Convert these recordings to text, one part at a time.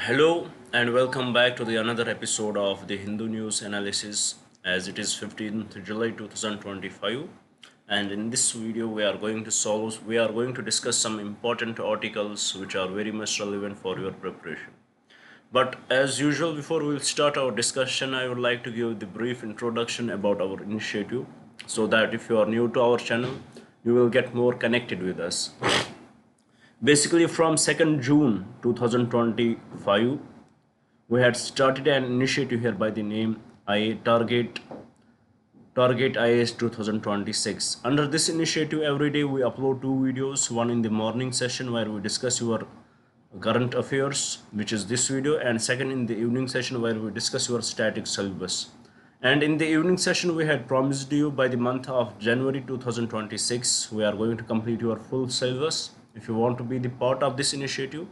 Hello and welcome back to the another episode of the Hindu News Analysis as it is 15th July 2025, and in this video we are going to discuss some important articles which are very much relevant for your preparation. But as usual, before we start our discussion, I would like to give the brief introduction about our initiative so that if you are new to our channel you will get more connected with us. Basically, from 2nd June 2025, we had started an initiative here by the name I Target IAS 2026. Under this initiative, every day we upload two videos, one in the morning session where we discuss your current affairs, which is this video, and second in the evening session where we discuss your static syllabus. And in the evening session, we had promised you by the month of January 2026, we are going to complete your full syllabus. If you want to be the part of this initiative,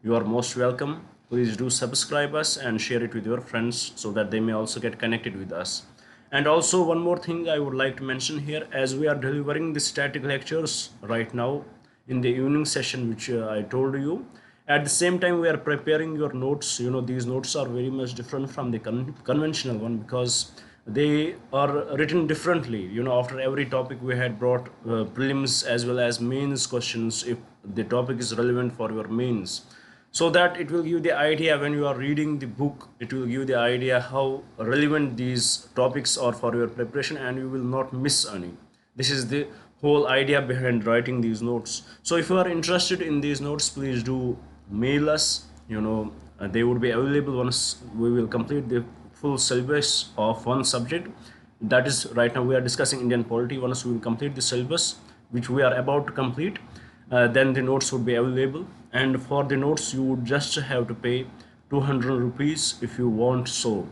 you are most welcome. Please do subscribe us and share it with your friends so that they may also get connected with us. And also one more thing I would like to mention here, as we are delivering the static lectures right now in the evening session, which I told you, at the same time we are preparing your notes. These notes are very much different from the conventional one because they are written differently. After every topic we had brought prelims as well as mains questions if the topic is relevant for your mains, so that it will give the idea when you are reading the book, it will give the idea how relevant these topics are for your preparation and you will not miss any. This is the whole idea behind writing these notes. So if you are interested in these notes, please do mail us. They would be available once we will complete the full syllabus of one subject. That is, right now we are discussing Indian polity. Once we will complete the syllabus which we are about to complete, then the notes would be available, and for the notes you would just have to pay 200 rupees if you want, so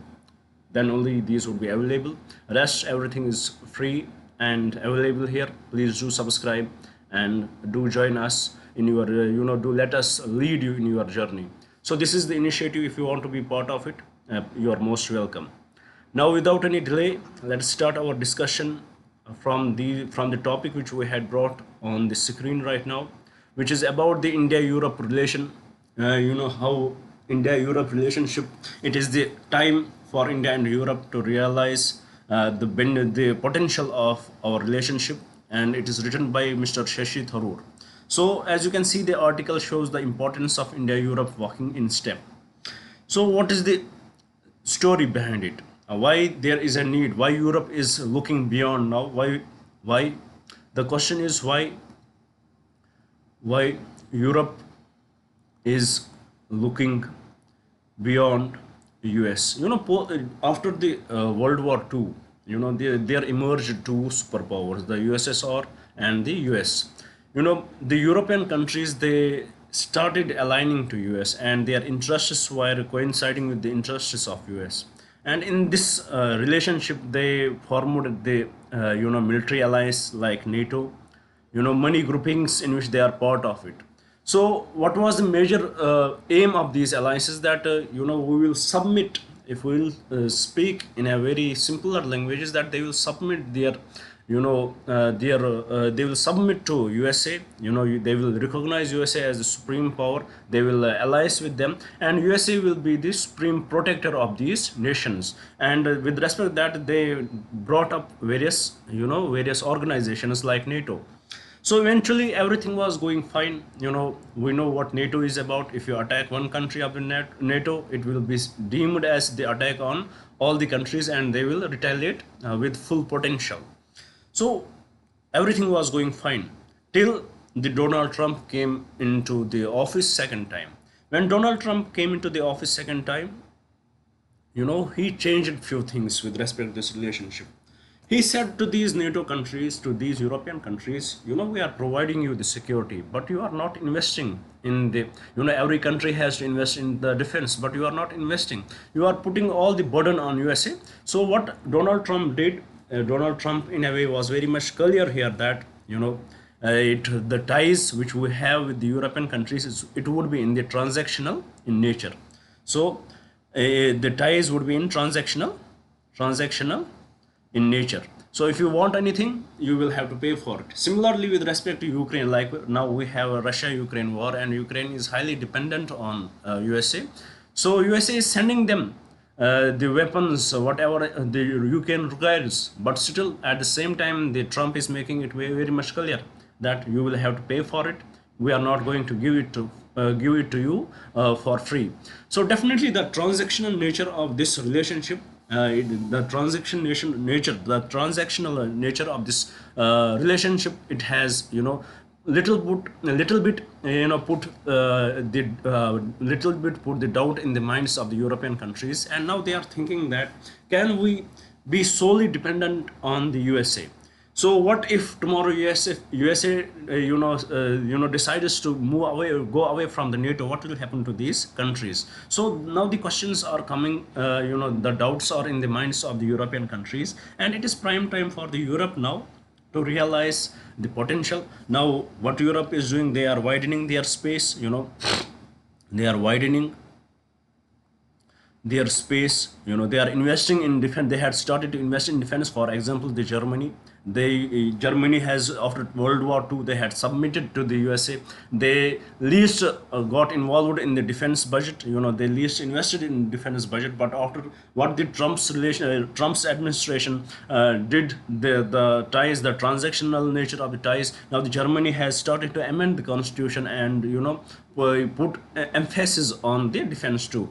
then only these would be available. Rest everything is free and available here. Please do subscribe and do join us in your do let us lead you in your journey. So this is the initiative. If you want to be part of it, you are most welcome. Now without any delay, let's start our discussion from the topic which we had brought on the screen right now, which is about the India Europe relation. How India Europe relationship, it is the time for India and Europe to realize the potential of our relationship, and it is written by Mr. Shashi Tharoor. So as you can see, the article shows the importance of India Europe walking in step. So what is the story behind it? Why there is a need? Why Europe is looking beyond now? Why? The question is why Europe is looking beyond US. After the World War II, there emerged two superpowers, the USSR and the US. The European countries, they started aligning to US and their interests were coinciding with the interests of US. And in this relationship, they formed the military allies like NATO, many groupings in which they are part of it. So what was the major aim of these alliances? That we will submit, if we will speak in a very simpler languages, that they will submit their they will submit to USA. They will recognize USA as the supreme power. They will allies with them, and USA will be the supreme protector of these nations. And with respect that, they brought up various organizations like NATO. So eventually everything was going fine. We know what NATO is about. If you attack one country of the NATO, it will be deemed as the attack on all the countries and they will retaliate with full potential. So everything was going fine till the Donald Trump came into the office second time. When Donald Trump came into the office second time, he changed few things with respect to this relationship. He said to these NATO countries, to these European countries, we are providing you the security, but you are not investing in the, every country has to invest in the defense, but you are not investing. You are putting all the burden on USA. So what Donald Trump did, Donald Trump in a way was very much clear here that, the ties which we have with the European countries, it would be in the transactional in nature. So the ties would be in transactional in nature. So if you want anything, you will have to pay for it. Similarly, with respect to Ukraine, like now we have a Russia-Ukraine war, and Ukraine is highly dependent on USA. So USA is sending them the weapons, whatever the Ukraine requires. But still, at the same time, the Trump is making it very, very much clear that you will have to pay for it. We are not going to give it to you for free. So definitely, the transactional nature of this relationship, the transactional nature of this relationship, it has, little bit put the little bit put the doubt in the minds of the European countries, and now they are thinking that can we be solely dependent on the USA? So what if tomorrow USA decides to move away, go away from the NATO? What will happen to these countries? So now the questions are coming. The doubts are in the minds of the European countries, and it is prime time for the Europe now to realize the potential. Now what Europe is doing, they are widening their space. They are widening their space. They are investing in defense. They had started to invest in defense. For example, the Germany has, after World War II, they had submitted to the USA. They least got involved in the defense budget. They least invested in defense budget. But after what the Trump's administration did, the ties, the transactional nature of the ties, now the Germany has started to amend the constitution and put emphasis on the defense too.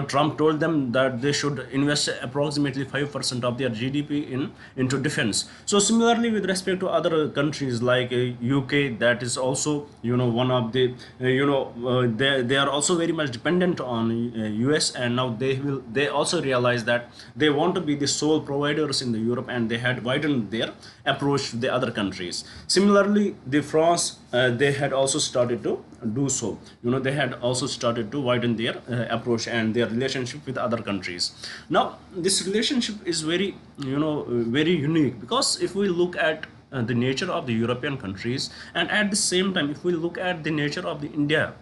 Trump told them that they should invest approximately 5% of their GDP into defense. So similarly, with respect to other countries like UK, that is also one of the they are also very much dependent on US, and now they also realize that they want to be the sole providers in the Europe, and they had widened their approach to the other countries. Similarly, the France, they had also started to do so. They had also started to widen their approach and their relationship with other countries. Now this relationship is very very unique, because if we look at the nature of the European countries, and at the same time if we look at the nature of the India,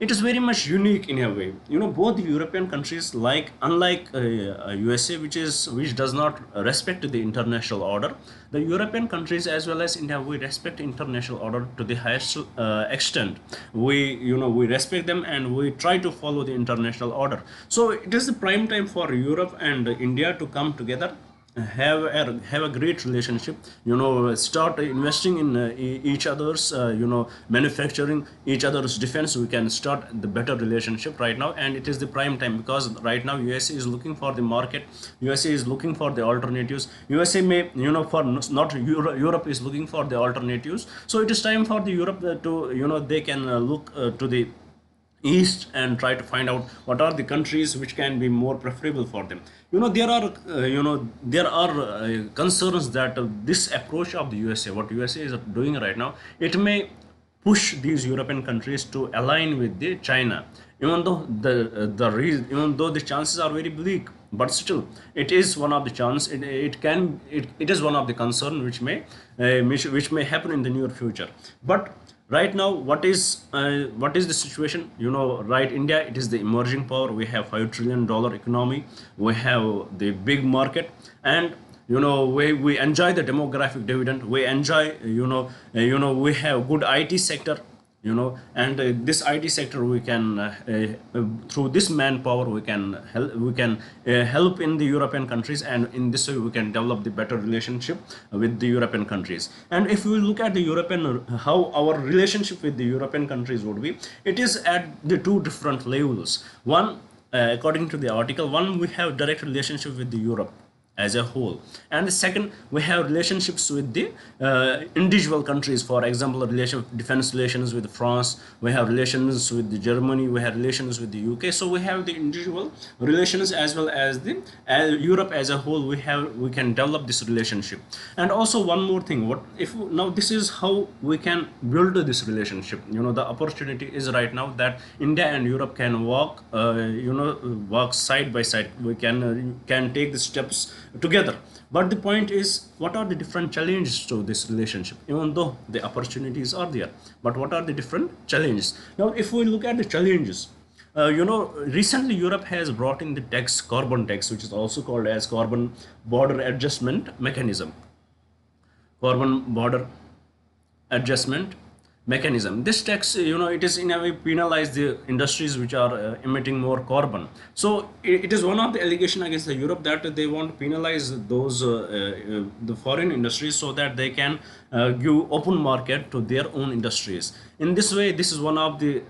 it is very much unique in a way. Both the European countries, unlike USA, which does not respect the international order, the European countries as well as India, we respect international order to the highest extent. We respect them and we try to follow the international order. So it is the prime time for Europe and India to come together, have a great relationship, start investing in each other's, manufacturing each other's defense. We can start the better relationship right now, and it is the prime time, because right now USA is looking for the market, USA is looking for the alternatives, USA may, for not Europe is looking for the alternatives. So it is time for the Europe to, they can look to the east and try to find out what are the countries which can be more preferable for them. There are concerns that this approach of the USA, what USA is doing right now, it may push these European countries to align with the China, even though even though the chances are very bleak, but still it is one of the chance. It is one of the concern which may happen in the near future. But right now, what is the situation? Right, India, it is the emerging power. We have $5 trillion economy, we have the big market, and we enjoy the demographic dividend, we enjoy, we have good IT sector, and this IT sector, we can through this manpower we can help in the European countries, and in this way we can develop the better relationship with the European countries. And if we look at the European, how our relationship with the European countries would be, it is at the two different levels. One, according to the article, one, we have direct relationship with the Europe as a whole, and the second, we have relationships with the individual countries. For example, defense relations with France, we have relations with the Germany, we have relations with the UK. So we have the individual relations as well as the Europe as a whole. We can develop this relationship. And also one more thing, now this is how we can build this relationship. The opportunity is right now that India and Europe can walk side by side. We can take the steps together. But the point is, what are the different challenges to this relationship? Even though the opportunities are there, but what are the different challenges? Now if we look at the challenges, recently Europe has brought in the carbon tax, which is also called as carbon border adjustment mechanism. Carbon border adjustment mechanism. This tax, it is in a way penalize the industries which are emitting more carbon. So it is one of the allegation against the Europe that they want to penalize those the foreign industries so that they can give open market to their own industries. In this way, this is one of the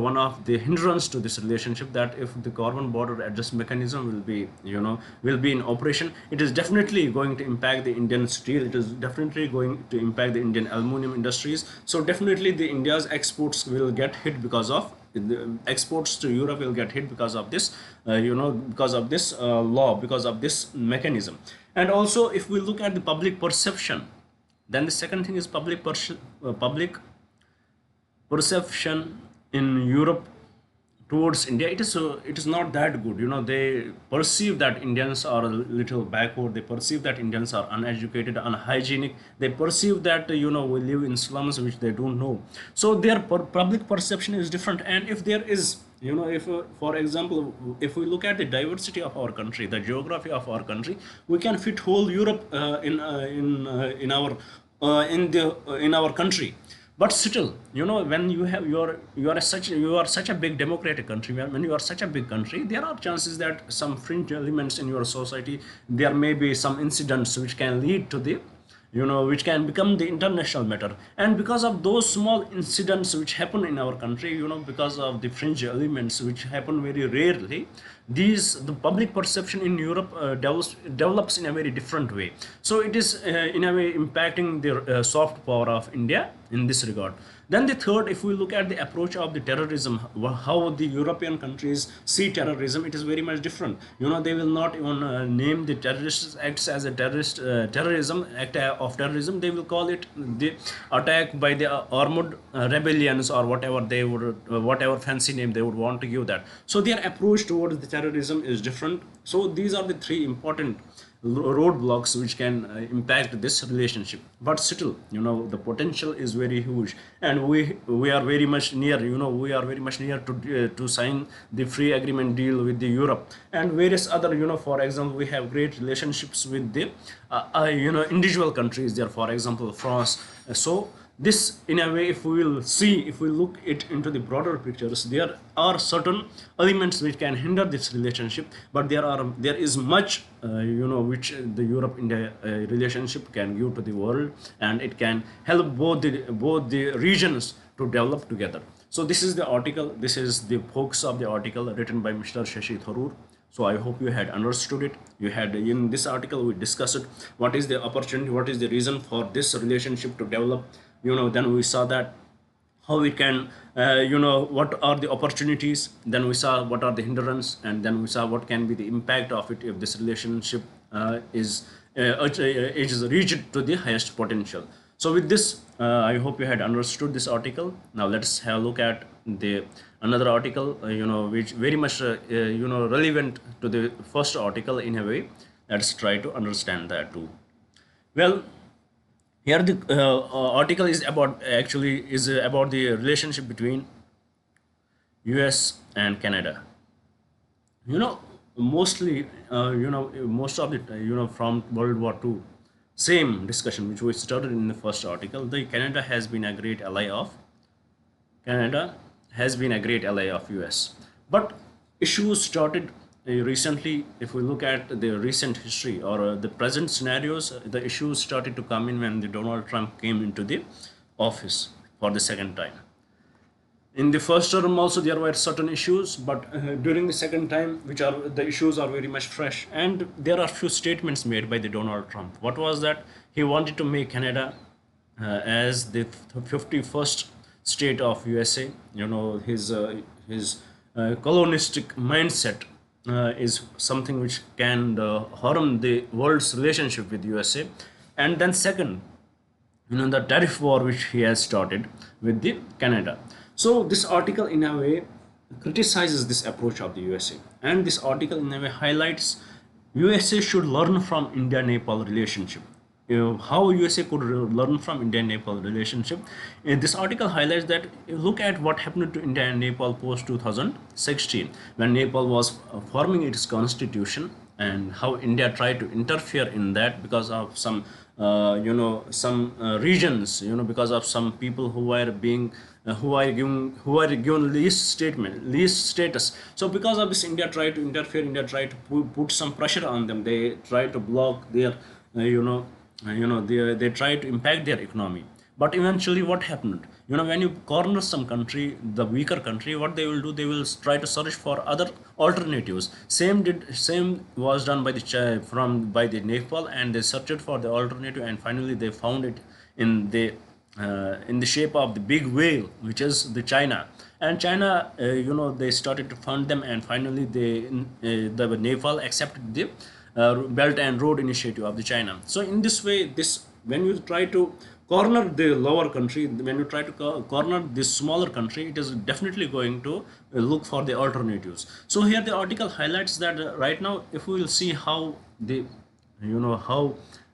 one of the hindrance to this relationship, that if the carbon border adjust mechanism will be will be in operation, it is definitely going to impact the Indian steel, it is definitely going to impact the Indian aluminum industries. So definitely the India's exports will get hit because of the exports to Europe will get hit because of this because of this law, because of this mechanism. And also, if we look at the public perception, then the second thing is public perception in Europe towards India. It is not that good. They perceive that Indians are a little backward. They perceive that Indians are uneducated, unhygienic. They perceive that we live in slums, which they don't know. So their public perception is different. And if there is if for example, if we look at the diversity of our country, the geography of our country, we can fit whole Europe in our country. But still, when you are such a big democratic country, when you are such a big country, there are chances that some fringe elements in your society, there may be some incidents which can lead to the which can become the international matter. And because of those small incidents which happen in our country, because of the fringe elements which happen very rarely, the public perception in Europe develops in a very different way. So it is in a way impacting the soft power of India in this regard. Then the third, if we look at the approach of the terrorism, how the European countries see terrorism, it is very much different. They will not even name the terrorist acts as a terrorism act of terrorism. They will call it the attack by the armed rebellions, or whatever they would, whatever fancy name they would want to give that. So their approach towards the terrorism is different. So these are the three important roadblocks which can impact this relationship. But still, the potential is very huge, and we are very much near, we are very much near to sign the free agreement deal with the Europe and various other, for example, we have great relationships with the individual countries there, for example France. So this, in a way, if we will see, if we look it into the broader pictures, there are certain elements which can hinder this relationship, but there is much which the Europe India relationship can give to the world, and it can help both the regions to develop together. So this is the article, this is the focus of the article written by Mr. Shashi Tharoor. So I hope you had understood it. You had, in this article we discussed it, what is the opportunity, what is the reason for this relationship to develop. Then we saw that how we can what are the opportunities, then we saw what are the hindrance, and then we saw what can be the impact of it if this relationship is reached to the highest potential. So with this, I hope you had understood this article. Now let's have a look at the another article which very much relevant to the first article in a way. Let's try to understand that too. Well, here the article is about, actually is about the relationship between US and Canada. Mostly most of it from World War II, same discussion which we started in the first article. The Canada has been a great ally of US, but issues started recently. If we look at the recent history or the present scenarios, the issues started to come in when the Donald Trump came into the office for the second time. In the first term also there were certain issues, but during the second time, which are the issues are very much fresh, and there are few statements made by the Donald Trump. What was that? He wanted to make Canada as the 51st state of USA. His colonistic mindset is something which can harm the world's relationship with USA. And then second, the tariff war which he has started with the Canada. So this article in a way criticizes this approach of the USA, and this article in a way highlights USA should learn from India-Nepal relationship. How USA could learn from India-Nepal relationship. This article highlights that, look at what happened to India and Nepal post 2016, when Nepal was forming its constitution, and how India tried to interfere in that because of some some regions, because of some people who are being who are given least status. So because of this, India tried to interfere. India tried to put some pressure on them. They tried to block their they try to impact their economy. But eventually what happened, when you corner some country, the weaker country, what they will do, they will try to search for other alternatives. Same was done by the by the Nepal, and they searched for the alternative, and finally they found it in the shape of the big whale, which is the China. And China, they started to fund them, and finally the Nepal accepted the Belt and Road Initiative of the China. So in this way, this when you try to corner the lower country, when you try to corner this smaller country, it is definitely going to look for the alternatives. So here the article highlights that right now, if we will see how the how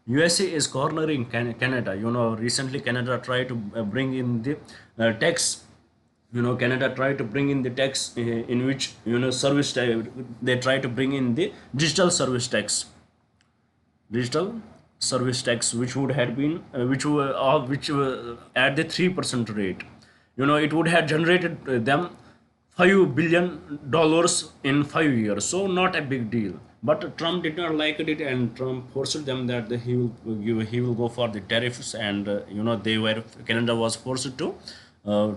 USA is cornering Canada. Recently Canada tried to bring in the tax. Canada tried to bring in the tax in which service they try to bring in the digital service tax, which would have been which at the 3% rate. It would have generated them $5 billion in 5 years. So not a big deal. But Trump did not like it, and Trump forced them that he will go for the tariffs, and Canada was forced to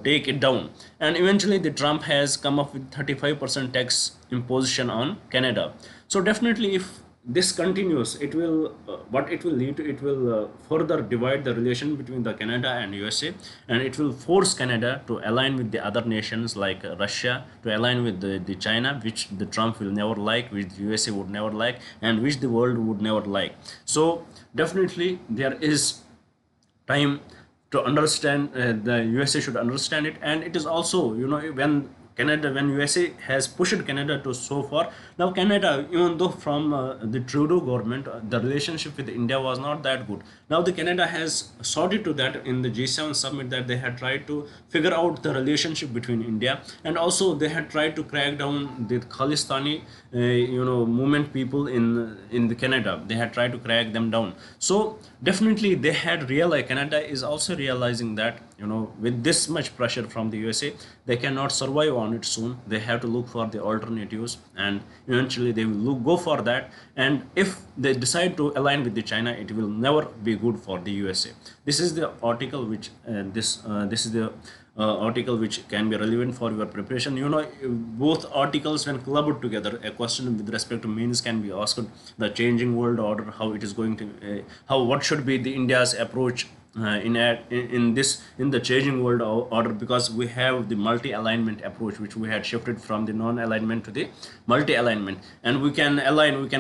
take it down. And eventually the Trump has come up with 35% tax imposition on Canada. So definitely, if this continues, it will what it will lead to, it will further divide the relation between the Canada and USA, and it will force Canada to align with the other nations like Russia, to align with the China, which the Trump will never like, which the USA would never like, and which the world would never like. So definitely there is time to understand, the USA should understand it. And it is also, when USA has pushed Canada to so far, now Canada, even though from the Trudeau government, the relationship with India was not that good. Now the Canada has sorted to that in the G7 summit, that they had tried to figure out the relationship between India, and also they had tried to crack down the Khalistani movement people in the Canada. They had tried to crack them down. So definitely they had realized, Canada is also realizing that with this much pressure from the USA, they cannot survive on it soon. They have to look for the alternatives, and eventually they will go for that. And if they decide to align with the China, it will never be good for the USA. This is the article which this is the article which can be relevant for your preparation. Both articles, when clubbed together, a question with respect to means can be asked: the changing world order, how it is going to what should be the India's approach in the changing world order, because we have the multi-alignment approach, which we had shifted from the non-alignment to the multi-alignment, and we can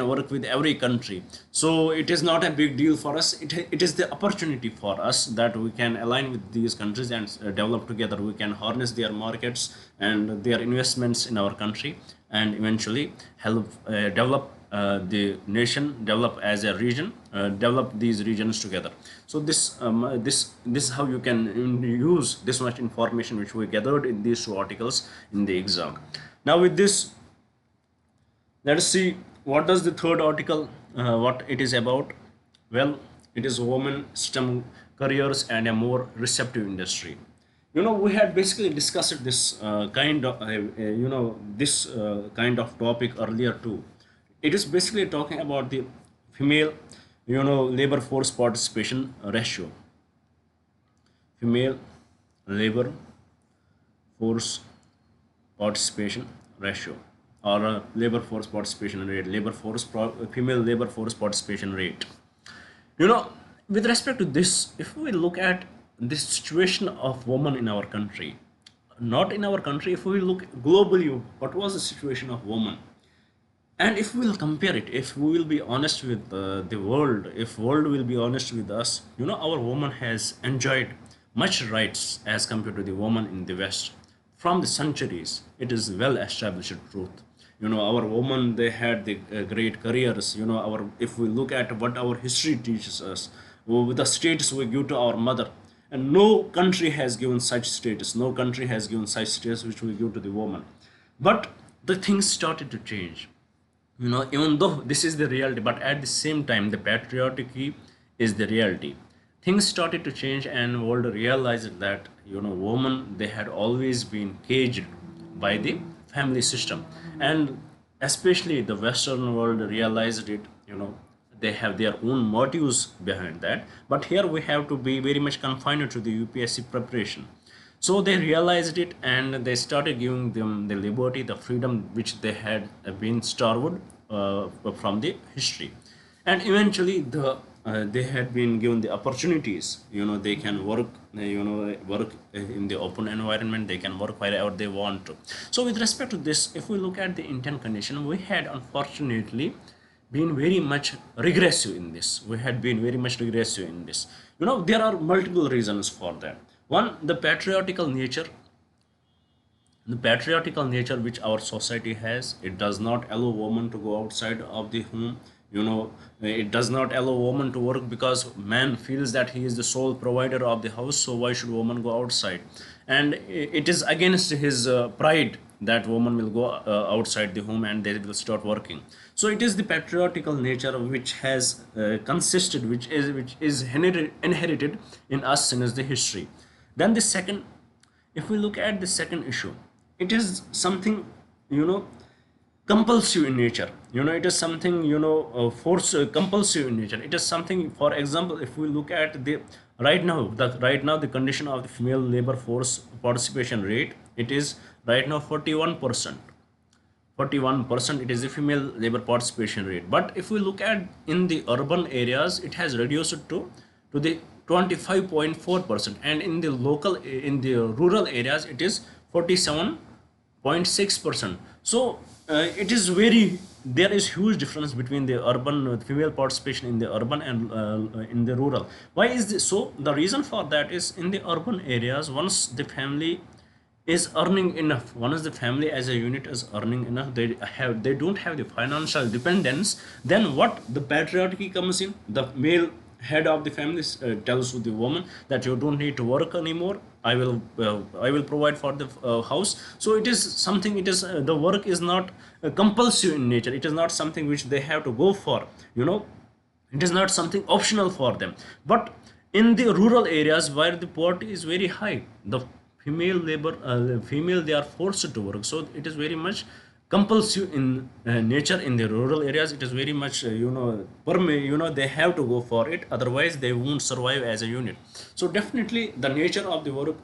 work with every country. So it is not a big deal for us. It is the opportunity for us that we can align with these countries and develop together. We can harness their markets and their investments in our country, and eventually help develop the nation, develop as a region, develop these regions together. So this is how you can use this much information which we gathered in these two articles in the exam. Now with this, let us see what does the third article what it is about. Well, it is women, STEM careers, and a more receptive industry. We had basically discussed this kind of topic earlier too. It is basically talking about the female labor force participation ratio. Female labor force participation ratio, or labor force participation rate, female labor force participation rate. With respect to this, if we look at the situation of women in our country, not in our country, if we look globally, what was the situation of women? And if we will compare it, if we will be honest with the world, if world will be honest with us, our woman has enjoyed much rights as compared to the woman in the West. From the centuries, it is well established truth. Our women, they had the great careers. If we look at what our history teaches us, with the status we give to our mother, and no country has given such status. No country has given such status which we give to the woman. But the things started to change. Even though this is the reality, but at the same time the patriarchy is the reality. Things started to change and world realized that women, they had always been caged by the family system. And especially the western world realized it. They have their own motives behind that, but here we have to be very much confined to the UPSC preparation. So they realized it and they started giving them the liberty, the freedom which they had been starved from the history. And eventually they had been given the opportunities. They can work, work in the open environment. They can work wherever they want to. So with respect to this, if we look at the Indian condition, we had unfortunately been very much regressive in this. We had been very much regressive in this. There are multiple reasons for that. One, the patriarchal nature which our society has. It does not allow women to go outside of the home. It does not allow women to work because man feels that he is the sole provider of the house, so why should woman go outside? And it is against his pride that woman will go outside the home and they will start working. So it is the patriarchal nature which has consisted, which is inherited in us since the history. Then the second, if we look at the second issue, it is something, you know compulsive in nature. It is something, force compulsive in nature. It is something, for example, if we look at the right now the condition of the female labor force participation rate, it is right now 41%. 41%, it is the female labor participation rate. But if we look at in the urban areas, it has reduced to the 25.4%, and in the rural areas it is 47.6%. So it is very there is huge difference between the urban female participation in the urban and in the rural. Why is this so? The reason for that is, in the urban areas, once the family as a unit is earning enough, they don't have the financial dependence. Then what the patriarchy comes in, the male head of the family tells to the woman that you don't need to work anymore. I will provide for the house. So it is something, it is the work is not compulsive in nature. It is not something which they have to go for. It is not something optional for them. But in the rural areas where the poverty is very high, the female, they are forced to work. So it is very much compulsive in nature. In the rural areas, it is very much they have to go for it, otherwise they won't survive as a unit. So definitely the nature of the work,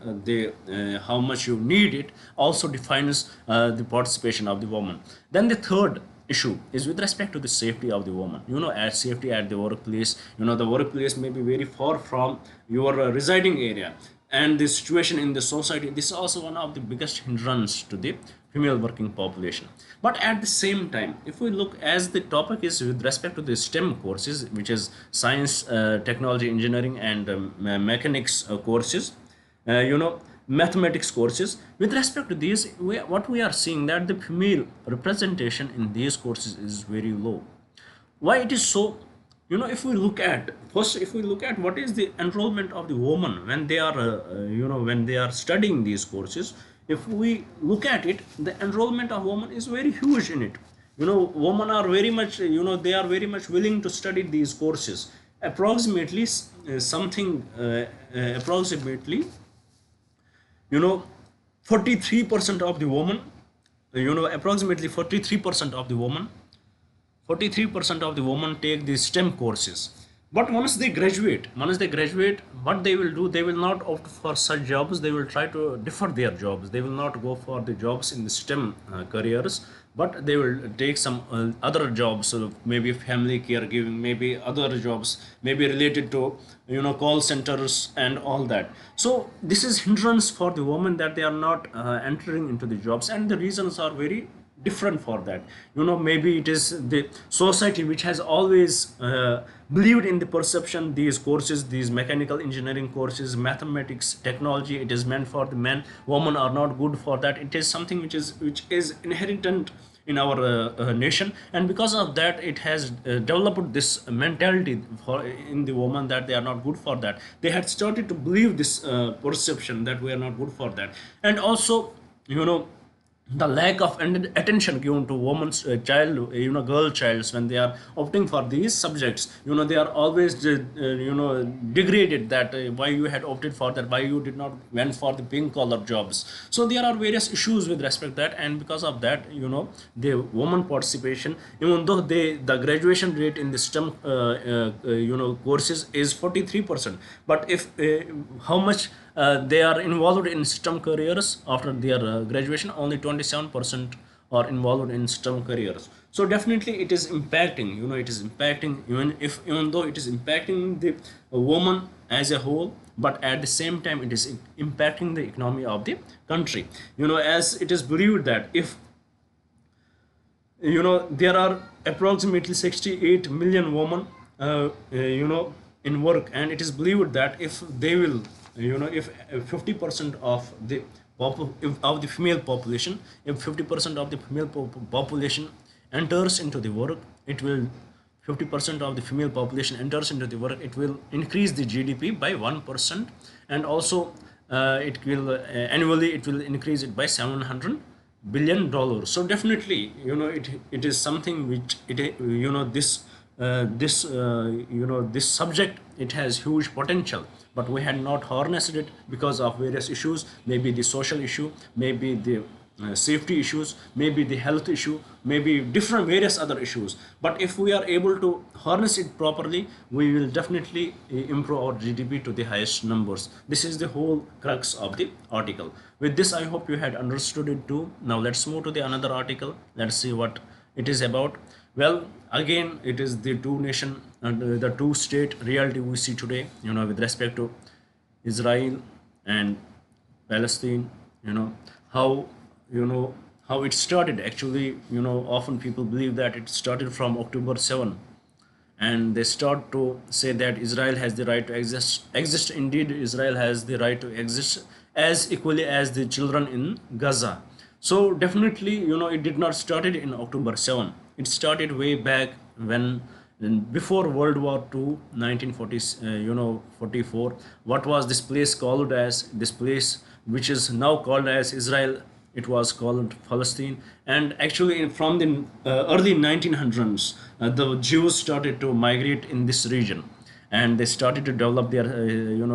how much you need it, also defines the participation of the woman. Then the third issue is with respect to the safety of the woman. As safety at the workplace, the workplace may be very far from your residing area, and the situation in the society, this is also one of the biggest hindrance to the female working population. But at the same time, if we look, as the topic is with respect to the STEM courses, which is science, technology, engineering, and mechanics courses, mathematics courses, with respect to these, what we are seeing, that the female representation in these courses is very low. Why it is so? If we look at what is the enrollment of the woman when they are studying these courses, if we look at it, the enrollment of women is very huge in it. Women are very much, they are very much willing to study these courses. Approximately something approximately 43% of the women, approximately 43% of the women take these STEM courses. But once they graduate, what they will do, they will not opt for such jobs. They will try to defer their jobs. They will not go for the jobs in the STEM careers, but they will take some other jobs, so maybe family caregiving, maybe other jobs, maybe related to call centers and all that. So this is hindrance for the women, that they are not entering into the jobs, and the reasons are very different for that. Maybe it is the society which has always believed in the perception, these courses, these mechanical engineering courses, mathematics, technology, it is meant for the men. Women are not good for that. It is something which is inherent in our nation, and because of that, it has developed this mentality in the woman, that they are not good for that. They had started to believe this perception that we are not good for that. And also, you know the lack of attention given to woman's child, girl childs, when they are opting for these subjects, they are always degraded, that why you had opted for that, why you did not went for the pink collar jobs. So there are various issues with respect to that, and because of that, the woman participation, even though the graduation rate in the STEM courses is 43%, but if how much they are involved in STEM careers after their graduation, only 27% are involved in STEM careers. So definitely it is impacting, it is impacting, even though it is impacting the woman as a whole, but at the same time it is impacting the economy of the country. As it is believed that if there are approximately 68 million women in work, and it is believed that if they will, if 50% of the of the female population, if 50% of the female population enters into the work, it will 50% of the female population enters into the work, it will increase the GDP by 1%, and also it will annually it will increase it by $700 billion. So definitely, it is something which this subject, it has huge potential, but we had not harnessed it because of various issues, maybe the social issue, maybe the safety issues, maybe the health issue, maybe different various other issues. But if we are able to harness it properly, we will definitely improve our GDP to the highest numbers. This is the whole crux of the article. With this, I hope you had understood it too. Now let's move to the another article. Let's see what it is about. Well, again, it is the two nation and the two state reality we see today, with respect to Israel and Palestine. How how it started. Actually, often people believe that it started from October 7, and they start to say that Israel has the right to exist. Indeed, Israel has the right to exist as equally as the children in Gaza. So definitely, it did not started in October 7. It started way back when before World War II, 1940, 44. What was this place called as? This place which is now called as Israel, it was called Palestine. And actually, from the early 1900s, the Jews started to migrate in this region, and they started to develop their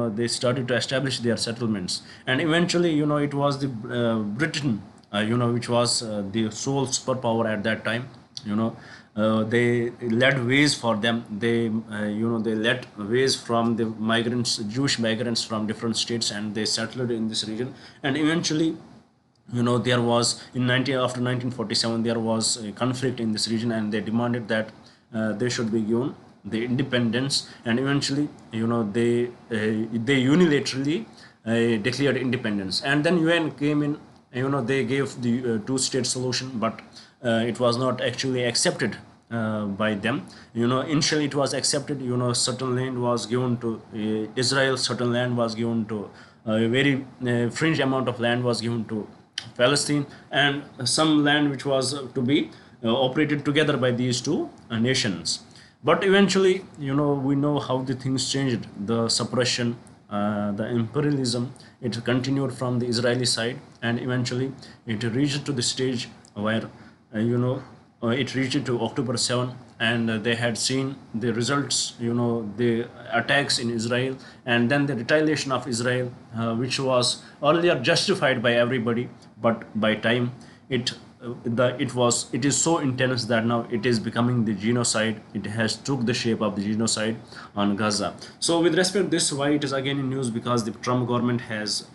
they started to establish their settlements. And eventually, it was the Britain, which was the sole superpower at that time. They led ways for them. They led ways from the migrants, Jewish migrants from different states, and they settled in this region. And eventually, there was after 1947, there was a conflict in this region, and they demanded that they should be given the independence. And eventually, they unilaterally declared independence. And then UN came in. They gave the two-state solution, but it was not actually accepted by them. Initially it was accepted. Certain land was given to Israel, certain land was given to a very fringe amount of land was given to Palestine, and some land which was to be operated together by these two nations. But eventually, we know how the things changed. The suppression, the imperialism, it continued from the Israeli side, and eventually it reached to the stage where it reached to October 7, and they had seen the results, the attacks in Israel, and then the retaliation of Israel, which was earlier justified by everybody, but by time it is so intense that now it is becoming the genocide. It has took the shape of the genocide on Gaza. So with respect to this, why it is again in news? Because the Trump government has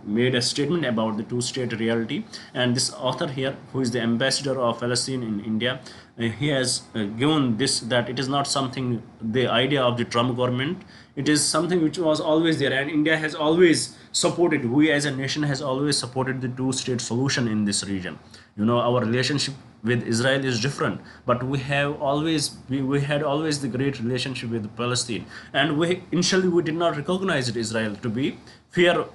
made a statement about the two-state reality, and this author here, who is the ambassador of Palestine in India, he has given this, that it is not something, the idea of the Trump government, it is something which was always there, and India has always supported, we as a nation has always supported the two-state solution in this region. Our relationship with Israel is different, but we had always the great relationship with Palestine, and we initially we did not recognize Israel to be fair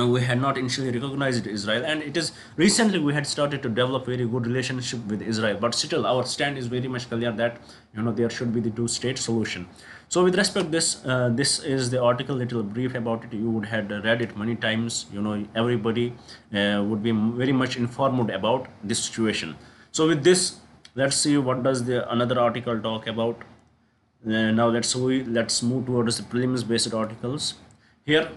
we had not initially recognized Israel, and it is recently we had started to develop very good relationship with Israel, but still our stand is very much clear that there should be the two-state solution. So with respect this, this is the article, little brief about it. You would had read it many times. Everybody would be very much informed about this situation. So with this, let's see what does the another article talk about. Now let's move towards the prelims based articles. Here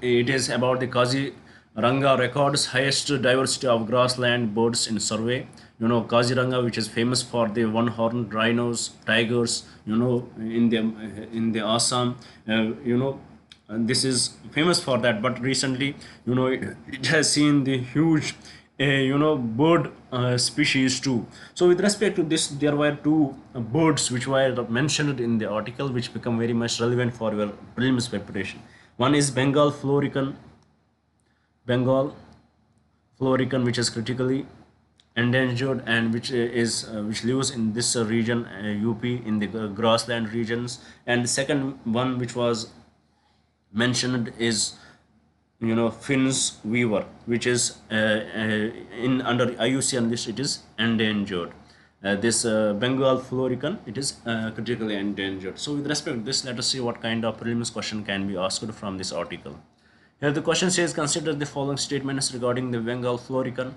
it is about the Kaziranga records highest diversity of grassland birds in survey. Kaziranga, which is famous for the one-horned rhinos, tigers. In the Assam. And this is famous for that. But recently, it has seen the huge, bird species too. So with respect to this, there were two birds which were mentioned in the article, which become very much relevant for your prelims preparation. One is Bengal florican, which is critically endangered and which lives in this region, UP, in the grassland regions. And the second one which was mentioned is Finn's weaver, which is in under IUCN list, it is endangered. This Bengal florican, it is critically endangered. So with respect to this, let us see what kind of prelims question can be asked from this article. Here the question says, consider the following statements regarding the Bengal florican.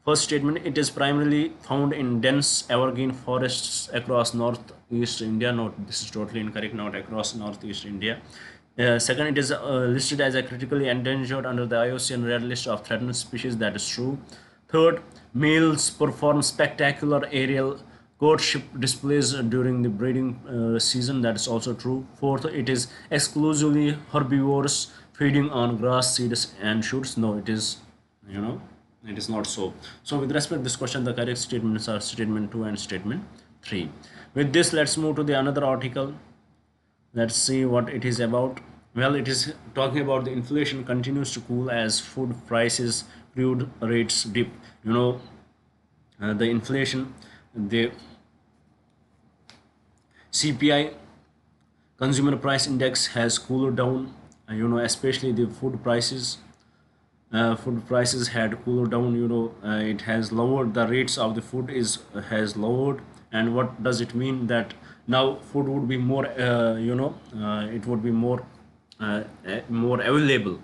First statement, it is primarily found in dense evergreen forests across northeast India. No, this is totally incorrect, not across northeast India. Second, it is listed as a critically endangered under the IUCN Red List of Threatened Species. That is true. Third, males perform spectacular aerial courtship displays during the breeding season. That is also true. Fourth, it is exclusively herbivores feeding on grass, seeds, and shoots. No, it is, it is not so. So with respect to this question, the correct statements are statement 2 and statement 3. With this, let's move to the another article. Let's see what it is about. Well, it is talking about the inflation continues to cool as food prices, crude rates dip. The inflation, the CPI, consumer price index, has cooled down. Especially the food prices. Food prices had cooled down. It has lowered the rates of the food has lowered. And what does it mean? That now food would be more it would be more available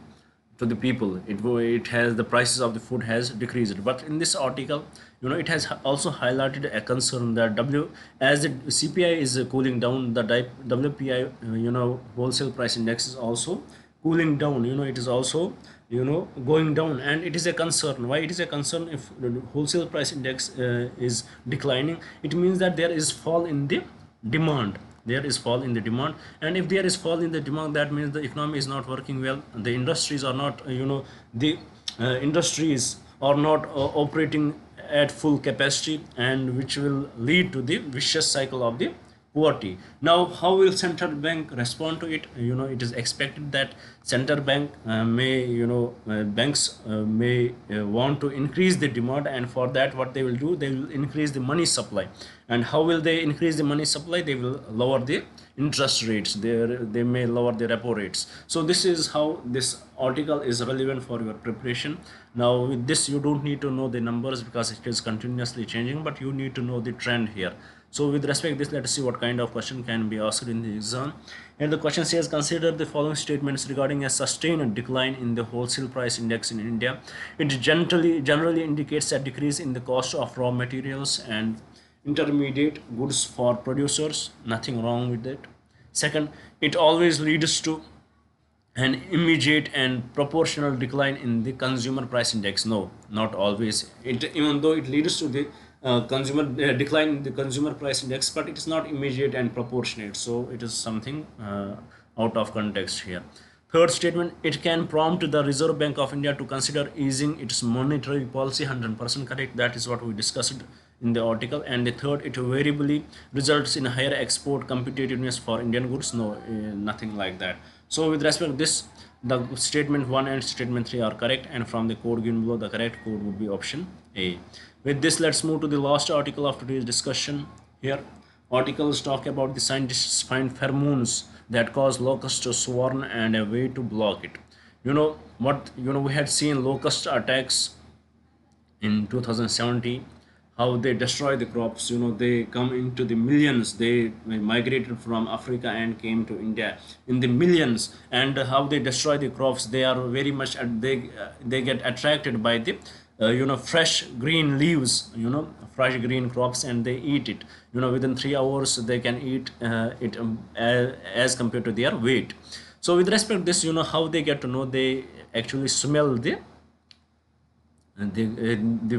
to the people. It has, the prices of the food has decreased. But in this article, it has also highlighted a concern that as the CPI is cooling down, the WPI wholesale price index is also cooling down. It is also going down, and it is a concern. Why it is a concern? If the wholesale price index is declining, it means that there is fall in the demand. And if there is fall in the demand, that means the economy is not working well. The industries are not operating at full capacity, and which will lead to the vicious cycle of the poverty. Now, how will central bank respond to it? It is expected that central bank banks may want to increase the demand, and for that, what they will do, they will increase the money supply. And how will they increase the money supply? They will lower the interest rates. They may lower the repo rates. So this is how this article is relevant for your preparation. Now with this, you don't need to know the numbers because it is continuously changing, but you need to know the trend here. So with respect to this, let us see what kind of question can be asked in the exam. And the question says, consider the following statements regarding a sustained decline in the wholesale price index in India. It generally indicates a decrease in the cost of raw materials and intermediate goods for producers. Nothing wrong with that. Second, it always leads to an immediate and proportional decline in the consumer price index. No, not always. Even though it leads to the consumer decline in the consumer price index, but it is not immediate and proportionate. So it is something out of context here. Third statement, it can prompt the Reserve Bank of India to consider easing its monetary policy. 100% correct. That is what we discussed in the article. And the third, it variably results in higher export competitiveness for Indian goods. No, nothing like that. So with respect to this, the statement 1 and statement 3 are correct, and from the code given below, the correct code would be option A. With this, let's move to the last article of today's discussion. Here, articles talk about the scientists find pheromones that cause locusts to swarm and a way to block it. We had seen locust attacks in 2017, how they destroy the crops. They come into the millions. They migrated from Africa and came to India in the millions. And how they destroy the crops, they are very much they get attracted by the fresh green leaves, fresh green crops, and they eat it. Within 3 hours they can eat it, as compared to their weight. So with respect to this, how they get to know, they actually smell the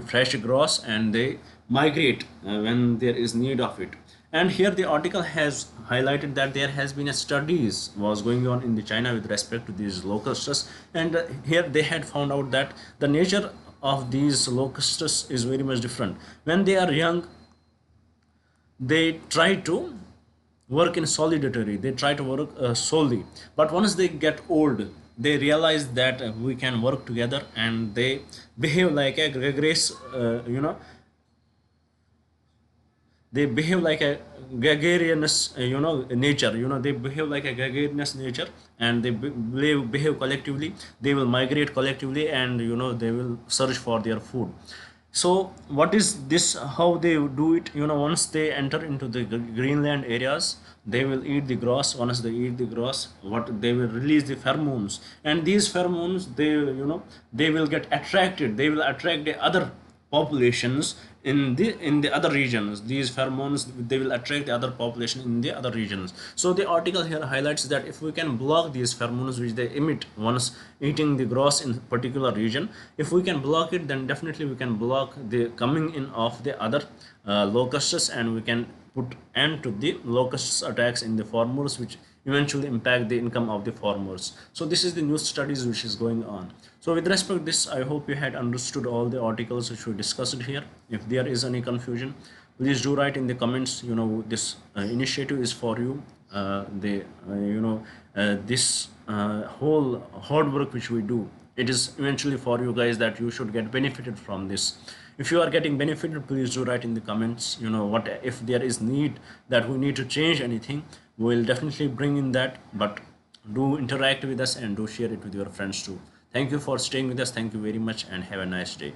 fresh grass, and they migrate when there is need of it. And here the article has highlighted that there has been a studies was going on in the China with respect to these locusts. And here they had found out that the nature of these locusts is very much different. When they are young, they try to work in solitary, they try to work solely. But once they get old, they realize that we can work together, and they behave like a gregarious, they behave like a gregarious nature. They behave like a gregarious nature, and they behave collectively. They will migrate collectively, and they will search for their food. So what is this, how they do it? Once they enter into the greenland areas, they will eat the grass. Once they eat the grass, what they will release the pheromones, and these pheromones, they will get attracted, they will attract the other populations in the other regions. These pheromones, they will attract the other population in the other regions. So the article here highlights that if we can block these pheromones which they emit once eating the grass in particular region, if we can block it, then definitely we can block the coming in of the other locusts, and we can put end to the locusts attacks in the farmers, which eventually impact the income of the farmers. So this is the new studies which is going on. So with respect to this, I hope you had understood all the articles which we discussed here. If there is any confusion, please do write in the comments. This initiative is for you. This whole hard work which we do, it is eventually for you guys, that you should get benefited from this. If you are getting benefited, please do write in the comments. What if there is need that we need to change anything, we will definitely bring in that. But do interact with us, and do share it with your friends too. Thank you for staying with us. Thank you very much, and have a nice day.